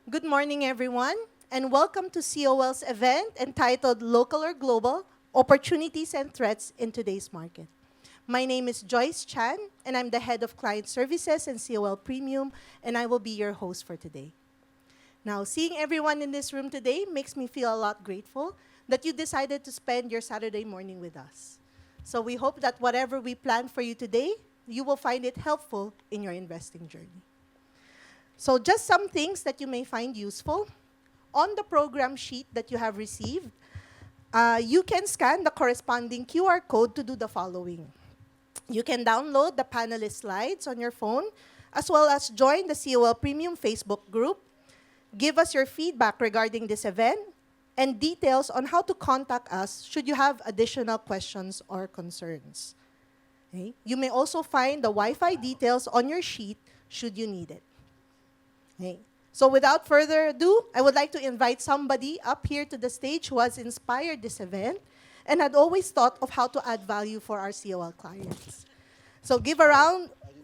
Good morning, everyone, and welcome to COL's event entitled Local or Global Opportunities and Threats in Today's Market. My name is Joyce Chan, and I'm the head of Client Services and COL Premium, and I will be your host for today. Now, seeing everyone in this room today makes me feel a lot grateful that you decided to spend your Saturday morning with us. So we hope that whatever we plan for you today, you will find it helpful in your investing journey. So just some things that you may find useful. On the program sheet that you have received, you can scan the corresponding QR code to do the following. You can download the panelist slides on your phone, as well as join the COL Premium Facebook group. Give us your feedback regarding this event and details on how to contact us should you have additional questions or concerns. Okay? You may also find the Wi-Fi details on your sheet should you need it. Okay. So without further ado, I would like to invite somebody up here to the stage who has inspired this event and had always thought of how to add value for our COL clients. So give a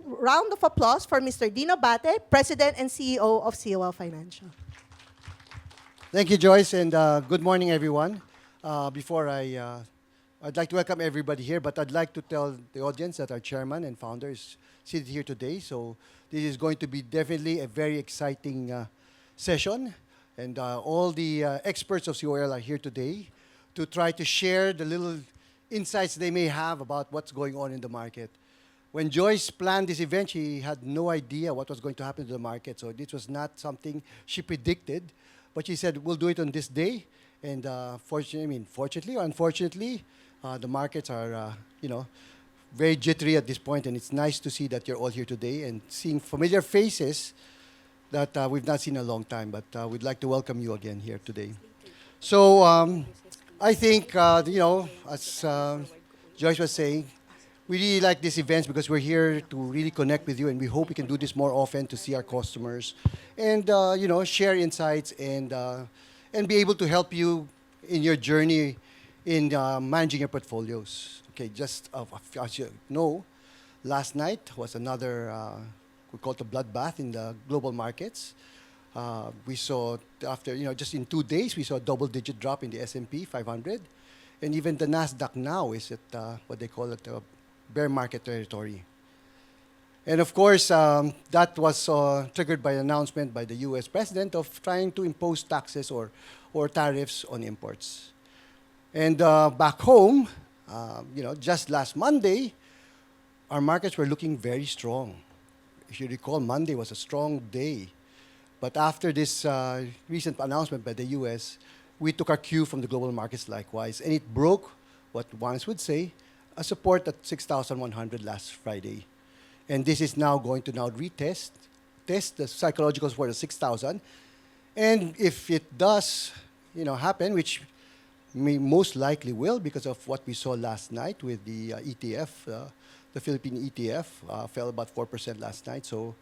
round of applause for Mr. Dino Bate, President and CEO of COL Financial. Thank you, Joyce, and good morning, everyone. Before I'd like to welcome everybody here, but I'd like to tell the audience that our chairman and founder is seated here today. So this is going to be definitely a very exciting session, and all the experts of COL are here today to try to share the little insights they may have about what's going on in the market. When Joyce planned this event, she had no idea what was going to happen to the market, so this was not something she predicted. But she said, we'll do it on this day. And fortunately or unfortunately, the markets are, very jittery at this point. And it's nice to see that you're all here today and seeing familiar faces that we've not seen in a long time. But we'd like to welcome you again here today. So I think, as Joyce was saying, we really like these events because we're here to really connect with you, and we hope we can do this more often to see our customers and share insights and be able to help you in your journey in managing your portfolios. Okay, just as you know, last night was another we call it a bloodbath in the global markets. We saw after just in 2 days we saw a double-digit drop in the S&P 500, and even the Nasdaq now is at what they call it bear market territory. And of course, that was triggered by an announcement by the US president of trying to impose taxes or tariffs on imports. And back home, just last Monday, our markets were looking very strong. If you recall, Monday was a strong day. But after this recent announcement by the US, we took our cue from the global markets likewise. And it broke what one would say a support at 6,100 last Friday. And this is now going to test the psychological support at 6,000. And if it does, happen, which most likely will because of what we saw last night with the ETF, the Philippine ETF fell about 4% last night. So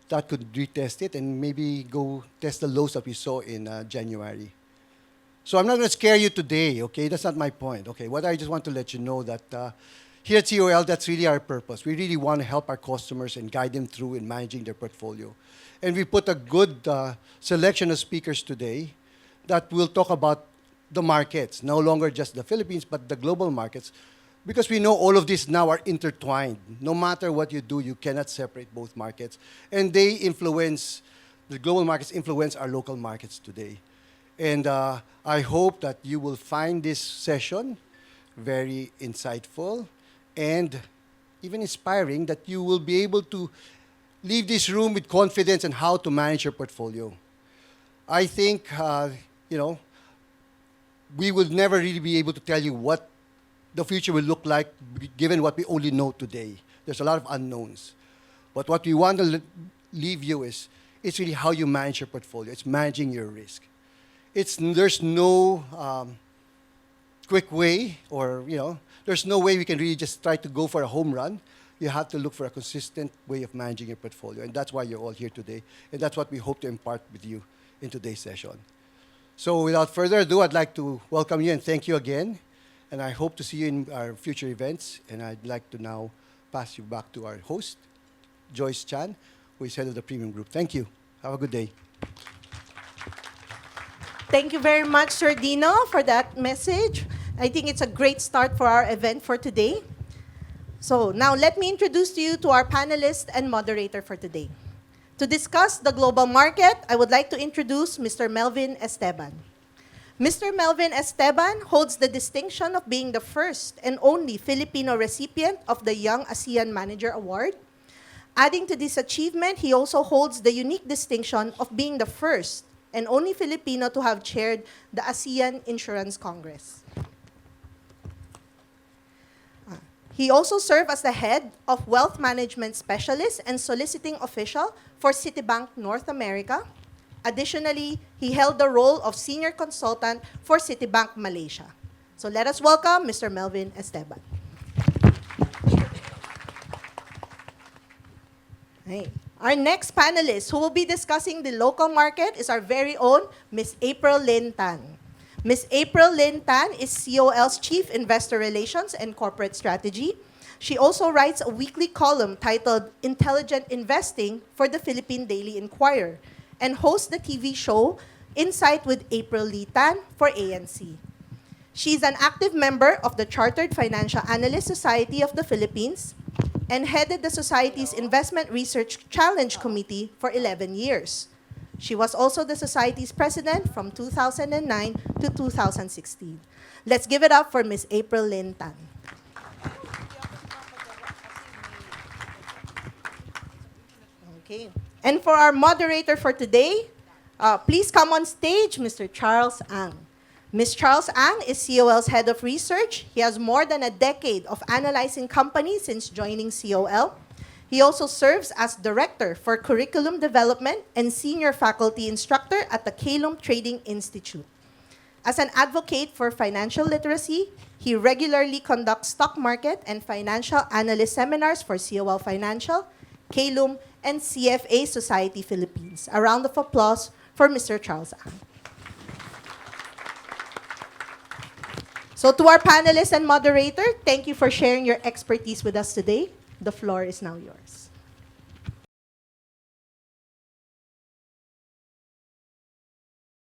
that could retest it and maybe go test the lows that we saw in January. So I'm not going to scare you today, okay? That's not my point, okay? What I just want to let you know that here at COL, that's really our purpose. We really want to help our customers and guide them through in managing their portfolio. And we put a good selection of speakers today that will talk about the markets, no longer just the Philippines, but the global markets, because we know all of these now are intertwined. No matter what you do, you cannot separate both markets. And the global markets influence our local markets today. And I hope that you will find this session very insightful and even inspiring, that you will be able to leave this room with confidence in how to manage your portfolio. I think, we will never really be able to tell you what the future will look like given what we only know today. There's a lot of unknowns. But what we want to leave you is, it's really how you manage your portfolio. It's managing your risk. There's no quick way, or there's no way we can really just try to go for a home run. You have to look for a consistent way of managing your portfolio, and that's why you're all here today, and that's what we hope to impart with you in today's session. So without further ado, I'd like to welcome you and thank you again, and I hope to see you in our future events. And I'd like to now pass you back to our host, Joyce Chan, who is head of the Premium Group. Thank you. Have a good day. Thank you very much, Sir Dino, for that message. I think it's a great start for our event for today. So now let me introduce you to our panelist and moderator for today. To discuss the global market, I would like to introduce Mr. Melvin Esteban. Mr. Melvin Esteban holds the distinction of being the first and only Filipino recipient of the Young ASEAN Manager Award. Adding to this achievement, he also holds the unique distinction of being the first and only Filipino to have chaired the ASEAN Insurance Congress. He also served as the head of Wealth Management Specialist and Soliciting Official for Citibank North America. Additionally, he held the role of Senior Consultant for Citibank Malaysia. So let us welcome Mr. Melvin Esteban. Hey. Our next panelist who will be discussing the local market is our very own Ms. April Lynn Tan. Ms. April Lynn Tan is COL's Chief Investor Relations and Corporate Strategy. She also writes a weekly column titled Intelligent Investing for the Philippine Daily Inquirer and hosts the TV show Insight with April Lee Tan for ANC. She is an active member of the Chartered Financial Analyst Society of the Philippines and headed the Society's Investment Research Challenge Committee for 11 years. She was also the Society's president from 2009 to 2016. Let's give it up for Ms. April Lynn Tan. Okay. And for our moderator for today, please come on stage, Mr. Charles Ang. Ms. Charles Ang is COL's head of research. He has more than a decade of analyzing companies since joining COL. He also serves as director for curriculum development and senior faculty instructor at the KLUM Trading Institute. As an advocate for financial literacy, he regularly conducts stock market and financial analyst seminars for COL Financial, KLUM, and CFA Society Philippines. A round of applause for Mr. Charles Ang. So to our panelists and moderator, thank you for sharing your expertise with us today. The floor is now yours.